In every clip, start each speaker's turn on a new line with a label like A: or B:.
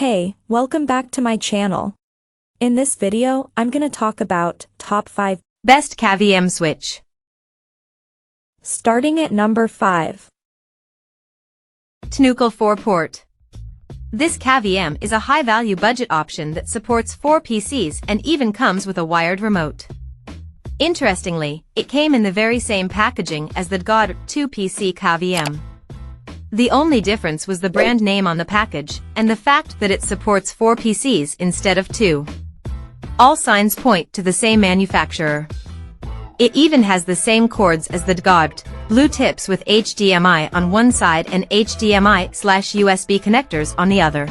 A: Hey, welcome back to my channel. In this video, I'm gonna talk about top 5
B: best KVM switch.
A: Starting at number 5.
B: Tcnewcl 4-port. This KVM is a high-value budget option that supports 4 PCs and even comes with a wired remote. Interestingly, it came in the very same packaging as the Dgodrt 2 PC KVM. The only difference was the brand name on the package, and the fact that it supports 4 PCs instead of 2. All signs point to the same manufacturer. It even has the same cords as the Dgodrt, blue tips with HDMI on one side and HDMI/USB connectors on the other.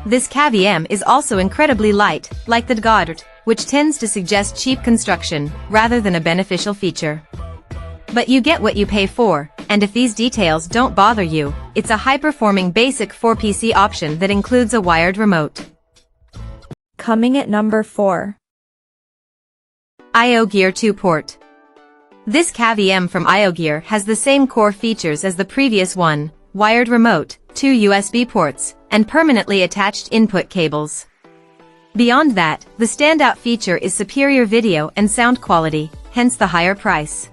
B: This KVM is also incredibly light, like the Dgodrt, which tends to suggest cheap construction, rather than a beneficial feature. But you get what you pay for, and if these details don't bother you, it's a high-performing basic 4 PC option that includes a wired remote.
A: Coming at number 4.
B: IOGear 2-port. This KVM from IOGear has the same core features as the previous one: wired remote, 2 USB ports, and permanently attached input cables. Beyond that, the standout feature is superior video and sound quality, hence the higher price.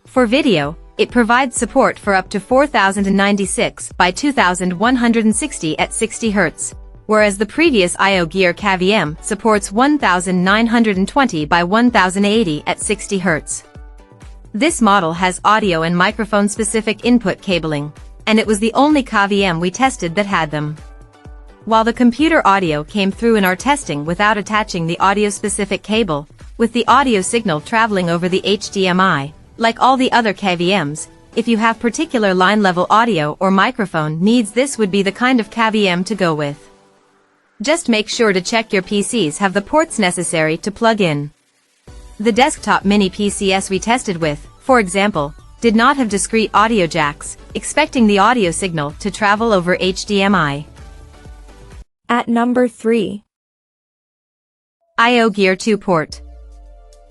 B: For video, it provides support for up to 4096 by 2160 at 60 Hz, whereas the previous IOGear KVM supports 1920 by 1080 at 60 Hz. This model has audio and microphone-specific input cabling, and it was the only KVM we tested that had them. While the computer audio came through in our testing without attaching the audio-specific cable, with the audio signal traveling over the HDMI, like all the other KVMs, if you have particular line-level audio or microphone needs, this would be the kind of KVM to go with. Just make sure to check your PCs have the ports necessary to plug in. The desktop mini PCs we tested with, for example, did not have discrete audio jacks, expecting the audio signal to travel over HDMI.
A: At number 3.
B: IOGear 2-port.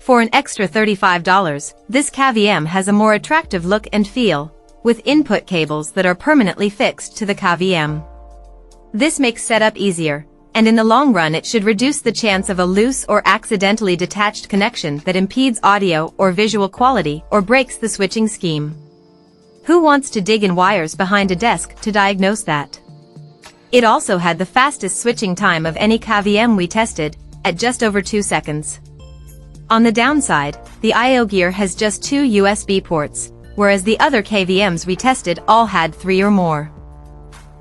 B: For an extra $35, this KVM has a more attractive look and feel, with input cables that are permanently fixed to the KVM. This makes setup easier, and in the long run it should reduce the chance of a loose or accidentally detached connection that impedes audio or visual quality or breaks the switching scheme. Who wants to dig in wires behind a desk to diagnose that? It also had the fastest switching time of any KVM we tested, at just over 2 seconds. On the downside, the IOGear has just 2 USB ports, whereas the other KVMs we tested all had 3 or more.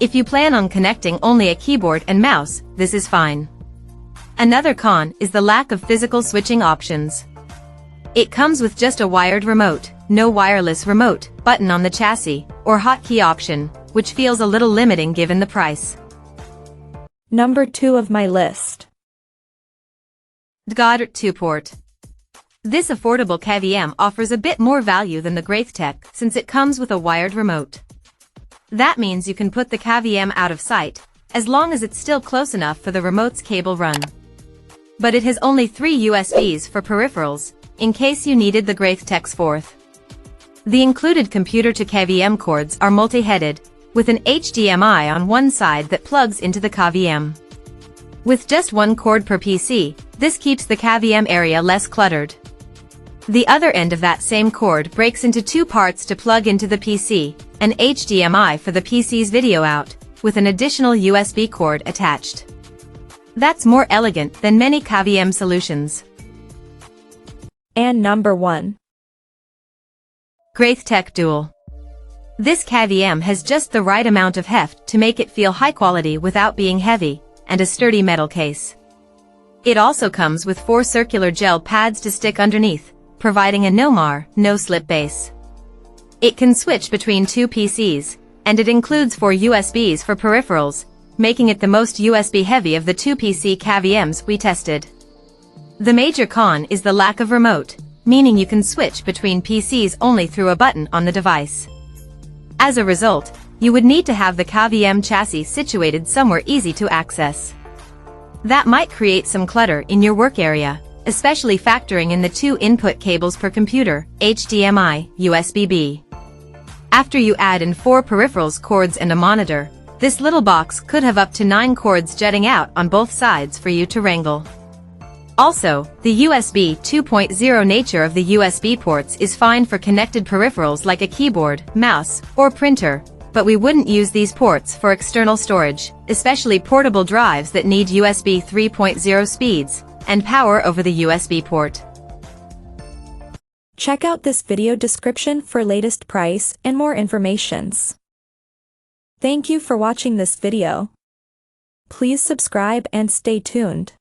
B: If you plan on connecting only a keyboard and mouse, this is fine. Another con is the lack of physical switching options. It comes with just a wired remote, no wireless remote button on the chassis, or hotkey option, which feels a little limiting given the price.
A: Number 2 of my list.
B: Dgodrt 2-port. This affordable KVM offers a bit more value than the GREATHTEK since it comes with a wired remote. That means you can put the KVM out of sight, as long as it's still close enough for the remote's cable run. But it has only 3 USBs for peripherals, in case you needed the GREATHTEK's 4th. The included computer to KVM cords are multi-headed, with an HDMI on one side that plugs into the KVM. With just 1 cord per PC, this keeps the KVM area less cluttered. The other end of that same cord breaks into 2 parts to plug into the PC, an HDMI for the PC's video out, with an additional USB cord attached. That's more elegant than many KVM solutions.
A: And number 1.
B: GREATHTEK Dual. This KVM has just the right amount of heft to make it feel high quality without being heavy, and a sturdy metal case. It also comes with 4 circular gel pads to stick underneath, providing a no-mar, no-slip base. It can switch between 2 PCs, and it includes 4 USBs for peripherals, making it the most USB-heavy of the 2 PC KVMs we tested. The major con is the lack of remote, meaning you can switch between PCs only through a button on the device. As a result, you would need to have the KVM chassis situated somewhere easy to access. That might create some clutter in your work area, especially factoring in the 2 input cables per computer, HDMI, USB-B. After you add in 4 peripherals cords and a monitor, This little box could have up to 9 cords jetting out on both sides for you to wrangle. Also, the USB 2.0 nature of the USB ports is fine for connected peripherals like a keyboard, mouse, or printer, but we wouldn't use these ports for external storage, especially portable drives that need USB 3.0 speeds and power over the USB port.
A: Check out this video description for latest price and more informations. Thank you for watching this video. Please subscribe and stay tuned.